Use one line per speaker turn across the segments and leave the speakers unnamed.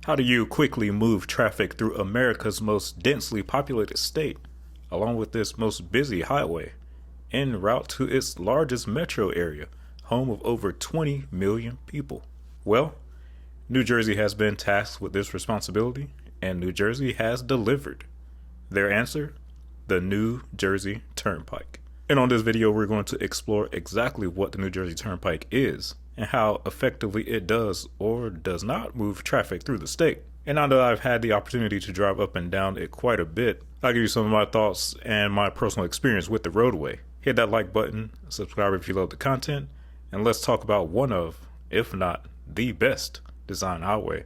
How do you quickly move traffic through America's most densely populated state, along with its most busy highway, en route to its largest metro area, home of over 20 million people? Well, New Jersey has been tasked with this responsibility, and New Jersey has delivered. Their answer? The New Jersey Turnpike. And on this video, we're going to explore exactly what the New Jersey Turnpike is and how effectively it does or does not move traffic through the state. And now that I've had the opportunity to drive up and down it quite a bit, I'll give you some of my thoughts and my personal experience with the roadway. Hit that like button, subscribe if you love the content, and let's talk about one of, if not the best, designed highway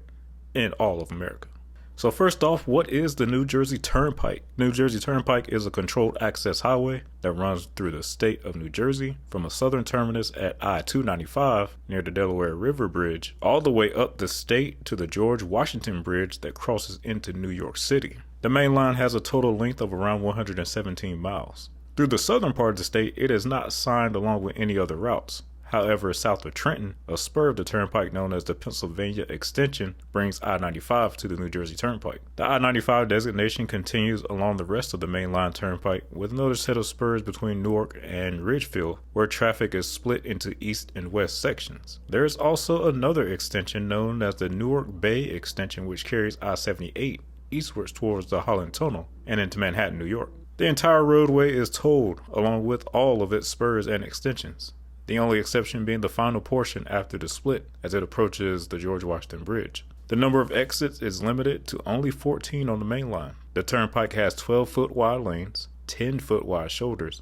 in all of America. So first off, what is the New Jersey Turnpike? New Jersey Turnpike is a controlled access highway that runs through the state of New Jersey from a southern terminus at I-295 near the Delaware River Bridge, all the way up the state to the George Washington Bridge that crosses into New York City. The main line has a total length of around 117 miles. Through the southern part of the state, it is not signed along with any other routes. However, south of Trenton, a spur of the turnpike known as the Pennsylvania Extension brings I-95 to the New Jersey Turnpike. The I-95 designation continues along the rest of the mainline turnpike with another set of spurs between Newark and Ridgefield, where traffic is split into east and west sections. There is also another extension known as the Newark Bay Extension, which carries I-78 eastwards towards the Holland Tunnel and into Manhattan, New York. The entire roadway is tolled along with all of its spurs and extensions, the only exception being the final portion after the split as it approaches the George Washington Bridge. The number of exits is limited to only 14 on the main line. The turnpike has 12-foot wide lanes, 10-foot wide shoulders,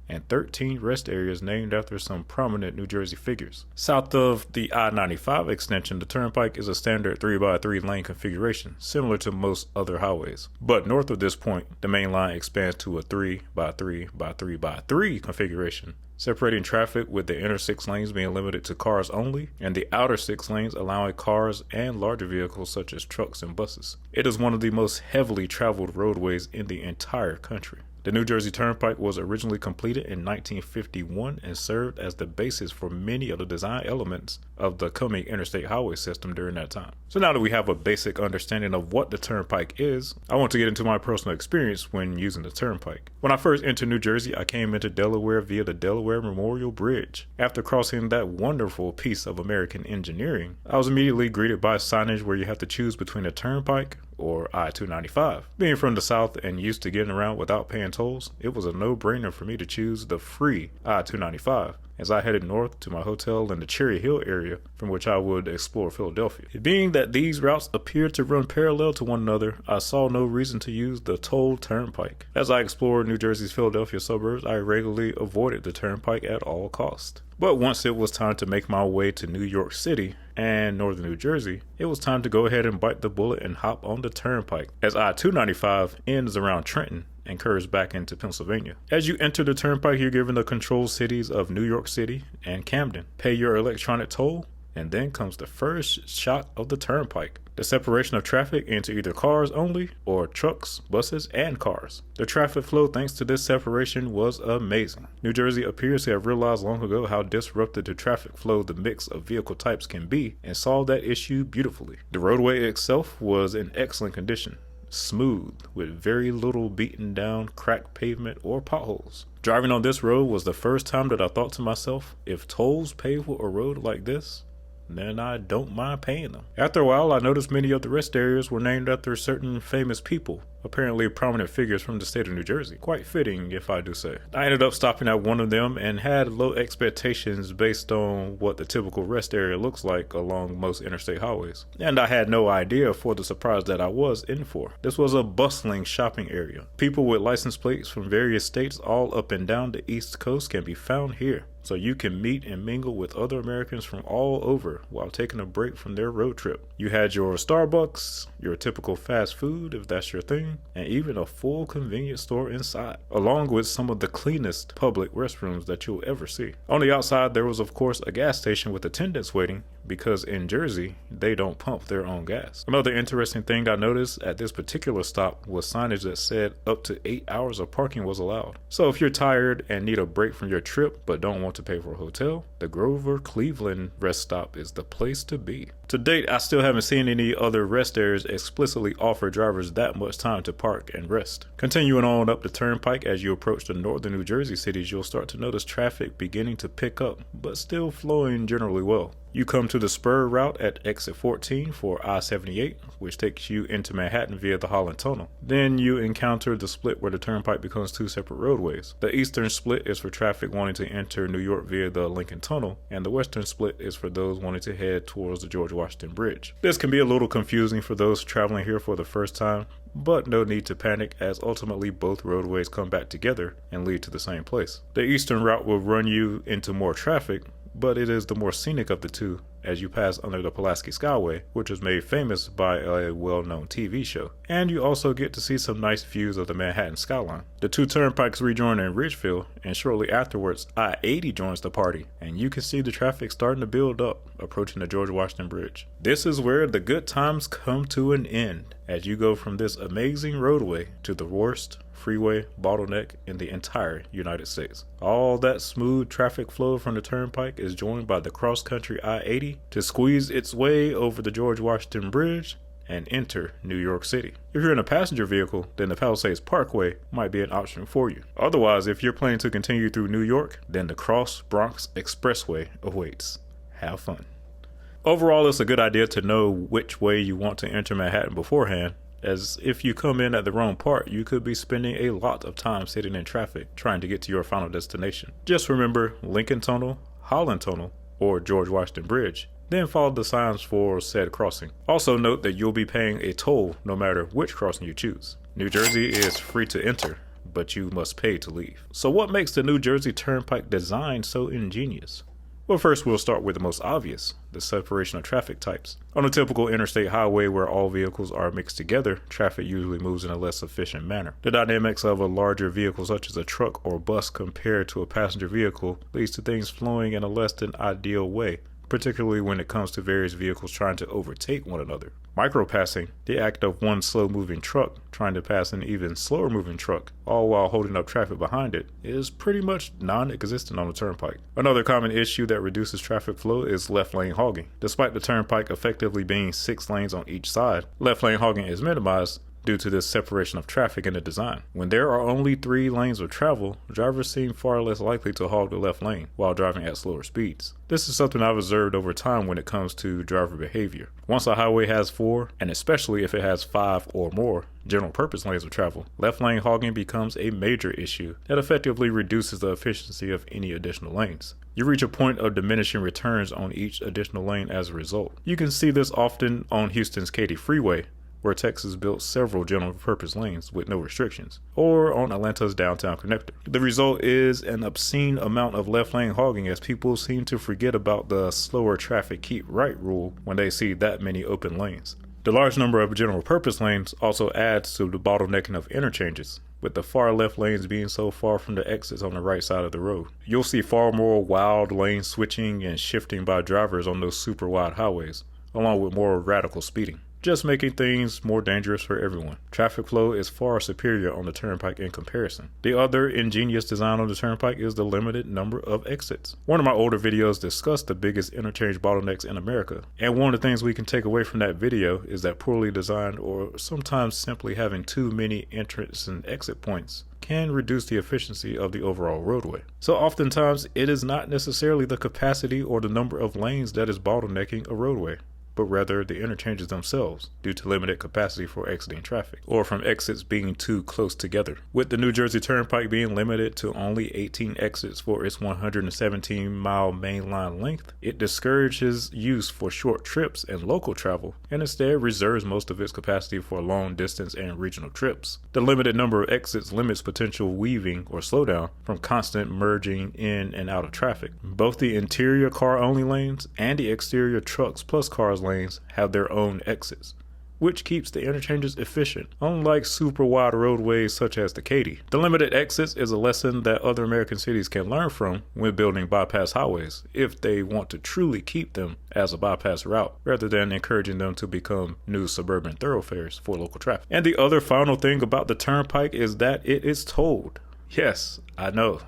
and 13 rest areas named after some prominent New Jersey figures. South of the I-95 extension, the turnpike is a standard 3x3 lane configuration, similar to most other highways. But north of this point, the main line expands to a 3x3x3x3 configuration, separating traffic with the inner 6 lanes being limited to cars only, and the outer 6 lanes allowing cars and larger vehicles such as trucks and buses. It is one of the most heavily traveled roadways in the entire country. The New Jersey Turnpike was originally completed in 1951 and served as the basis for many of the design elements of the coming interstate highway system during that time. So now that we have a basic understanding of what the Turnpike is, I want to get into my personal experience when using the Turnpike. When I first entered New Jersey, I came into Delaware via the Delaware Memorial Bridge. After crossing that wonderful piece of American engineering, I was immediately greeted by signage where you have to choose between a Turnpike or I-295. Being from the south and used to getting around without paying tolls, it was a no-brainer for me to choose the free I-295 as I headed north to my hotel in the Cherry Hill area from which I would explore Philadelphia. Being that these routes appeared to run parallel to one another, I saw no reason to use the toll turnpike. As I explored New Jersey's Philadelphia suburbs, I regularly avoided the turnpike at all costs. But once it was time to make my way to New York City and northern New Jersey, it was time to go ahead and bite the bullet and hop on the turnpike, as I-295 ends around Trenton and curves back into Pennsylvania. As you enter the turnpike, you're given the controlled cities of New York City and Camden. Pay your electronic toll, and then comes the first shot of the turnpike: the separation of traffic into either cars only or trucks, buses, and cars. The traffic flow thanks to this separation was amazing. New Jersey appears to have realized long ago how disrupted to traffic flow the mix of vehicle types can be and solved that issue beautifully. The roadway itself was in excellent condition, smooth, with very little beaten down, cracked pavement, or potholes. Driving on this road was the first time that I thought to myself, if tolls pay for a road like this, then I don't mind paying them. After a while, I noticed many of the rest areas were named after certain famous people, apparently prominent figures from the state of New Jersey. Quite fitting, if I do say. I ended up stopping at one of them and had low expectations based on what the typical rest area looks like along most interstate highways. And I had no idea for the surprise that I was in for. This was a bustling shopping area. People with license plates from various states all up and down the East Coast can be found here, so you can meet and mingle with other Americans from all over while taking a break from their road trip. You had your Starbucks, your typical fast food if that's your thing, and even a full convenience store inside, along with some of the cleanest public restrooms that you'll ever see. On the outside, there was of course a gas station with attendants waiting, because in Jersey, they don't pump their own gas. Another interesting thing I noticed at this particular stop was signage that said up to 8 hours of parking was allowed. So if you're tired and need a break from your trip but don't want to pay for a hotel, the Grover Cleveland rest stop is the place to be. To date, I still haven't seen any other rest areas explicitly offer drivers that much time to park and rest. Continuing on up the turnpike, as you approach the northern New Jersey cities, you'll start to notice traffic beginning to pick up, but still flowing generally well. You come to the spur route at exit 14 for I-78, which takes you into Manhattan via the Holland Tunnel. Then you encounter the split where the turnpike becomes two separate roadways. The eastern split is for traffic wanting to enter New York via the Lincoln Tunnel, and the western split is for those wanting to head towards the George Washington Bridge. This can be a little confusing for those traveling here for the first time, but no need to panic, as ultimately both roadways come back together and lead to the same place. The eastern route will run you into more traffic, but it is the more scenic of the two as you pass under the Pulaski Skyway, which was made famous by a well-known TV show. And you also get to see some nice views of the Manhattan skyline. The two turnpikes rejoin in Ridgefield, and shortly afterwards, I-80 joins the party, and you can see the traffic starting to build up, approaching the George Washington Bridge. This is where the good times come to an end, as you go from this amazing roadway to the worst freeway bottleneck in the entire United States. All that smooth traffic flow from the turnpike is joined by the cross-country I-80 to squeeze its way over the George Washington Bridge and enter New York City. If you're in a passenger vehicle, then the Palisades Parkway might be an option for you. Otherwise, if you're planning to continue through New York, then the Bronx Expressway awaits. Have fun. Overall, it's a good idea to know which way you want to enter Manhattan beforehand, as if you come in at the wrong part, you could be spending a lot of time sitting in traffic trying to get to your final destination. Just remember Lincoln Tunnel, Holland Tunnel, or George Washington Bridge, then follow the signs for said crossing. Also note that you'll be paying a toll no matter which crossing you choose. New Jersey is free to enter, but you must pay to leave. So what makes the New Jersey Turnpike design so ingenious? Well, first we'll start with the most obvious, the separation of traffic types. On a typical interstate highway where all vehicles are mixed together, traffic usually moves in a less efficient manner. The dynamics of a larger vehicle such as a truck or bus compared to a passenger vehicle leads to things flowing in a less than ideal way, particularly when it comes to various vehicles trying to overtake one another. Micropassing, the act of one slow-moving truck trying to pass an even slower-moving truck, all while holding up traffic behind it, is pretty much non-existent on the turnpike. Another common issue that reduces traffic flow is left-lane hogging. Despite the turnpike effectively being 6 lanes on each side, left-lane hogging is minimized due to this separation of traffic in the design. When there are only 3 lanes of travel, drivers seem far less likely to hog the left lane while driving at slower speeds. This is something I've observed over time when it comes to driver behavior. Once a highway has 4, and especially if it has 5 or more general purpose lanes of travel, left lane hogging becomes a major issue that effectively reduces the efficiency of any additional lanes. You reach a point of diminishing returns on each additional lane as a result. You can see this often on Houston's Katy Freeway, where Texas built several general-purpose lanes with no restrictions, or on Atlanta's downtown connector. The result is an obscene amount of left-lane hogging, as people seem to forget about the slower traffic keep right rule when they see that many open lanes. The large number of general-purpose lanes also adds to the bottlenecking of interchanges, with the far left lanes being so far from the exits on the right side of the road. You'll see far more wild lane switching and shifting by drivers on those super wide highways, along with more radical speeding, just making things more dangerous for everyone. Traffic flow is far superior on the turnpike in comparison. The other ingenious design on the turnpike is the limited number of exits. One of my older videos discussed the biggest interchange bottlenecks in America, and one of the things we can take away from that video is that poorly designed, or sometimes simply having too many entrance and exit points, can reduce the efficiency of the overall roadway. So oftentimes it is not necessarily the capacity or the number of lanes that is bottlenecking a roadway, but rather the interchanges themselves due to limited capacity for exiting traffic, or from exits being too close together. With the New Jersey Turnpike being limited to only 18 exits for its 117-mile mainline length, it discourages use for short trips and local travel, and instead reserves most of its capacity for long distance and regional trips. The limited number of exits limits potential weaving or slowdown from constant merging in and out of traffic. Both the interior car-only lanes and the exterior trucks plus cars lanes have their own exits, which keeps the interchanges efficient, unlike super wide roadways such as the Katy. The limited exits is a lesson that other American cities can learn from when building bypass highways, if they want to truly keep them as a bypass route, rather than encouraging them to become new suburban thoroughfares for local traffic. And the other final thing about the turnpike is that it is tolled. Yes, I know,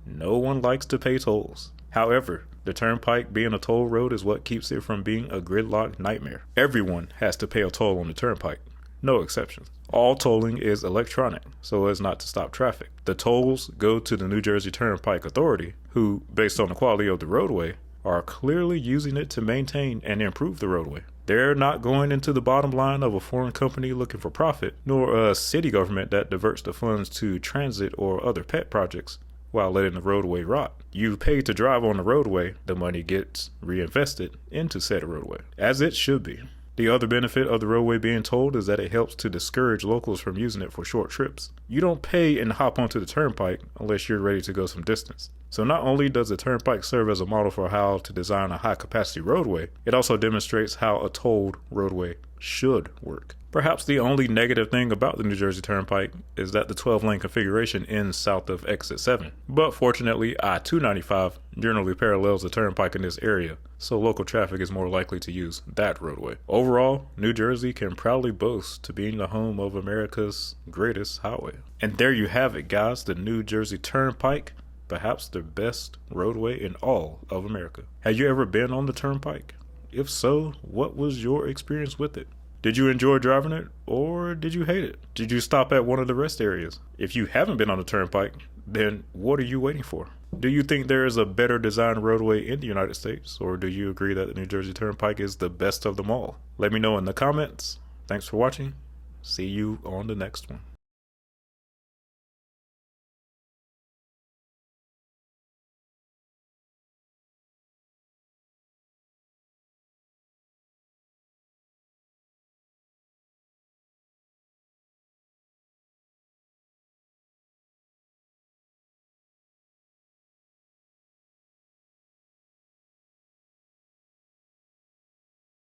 no one likes to pay tolls. However, the turnpike being a toll road is what keeps it from being a gridlock nightmare. Everyone has to pay a toll on the turnpike, no exceptions. All tolling is electronic, so as not to stop traffic. The tolls go to the New Jersey Turnpike Authority, who, based on the quality of the roadway, are clearly using it to maintain and improve the roadway. They're not going into the bottom line of a foreign company looking for profit, nor a city government that diverts the funds to transit or other pet projects while letting the roadway rot. You pay to drive on the roadway, the money gets reinvested into said roadway, as it should be. The other benefit of the roadway being tolled is that it helps to discourage locals from using it for short trips. You don't pay and hop onto the turnpike unless you're ready to go some distance. So not only does the turnpike serve as a model for how to design a high-capacity roadway, it also demonstrates how a tolled roadway should work. Perhaps the only negative thing about the New Jersey Turnpike is that the 12-lane configuration ends south of exit 7. But fortunately, I-295 generally parallels the turnpike in this area, so local traffic is more likely to use that roadway. Overall, New Jersey can proudly boast to being the home of America's greatest highway. And there you have it, guys, the New Jersey Turnpike, perhaps the best roadway in all of America. Have you ever been on the turnpike? If so, what was your experience with it? Did you enjoy driving it, or did you hate it? Did you stop at one of the rest areas? If you haven't been on the turnpike, then what are you waiting for? Do you think there is a better designed roadway in the United States, or do you agree that the New Jersey Turnpike is the best of them all? Let me know in the comments. Thanks for watching. See you on the next one.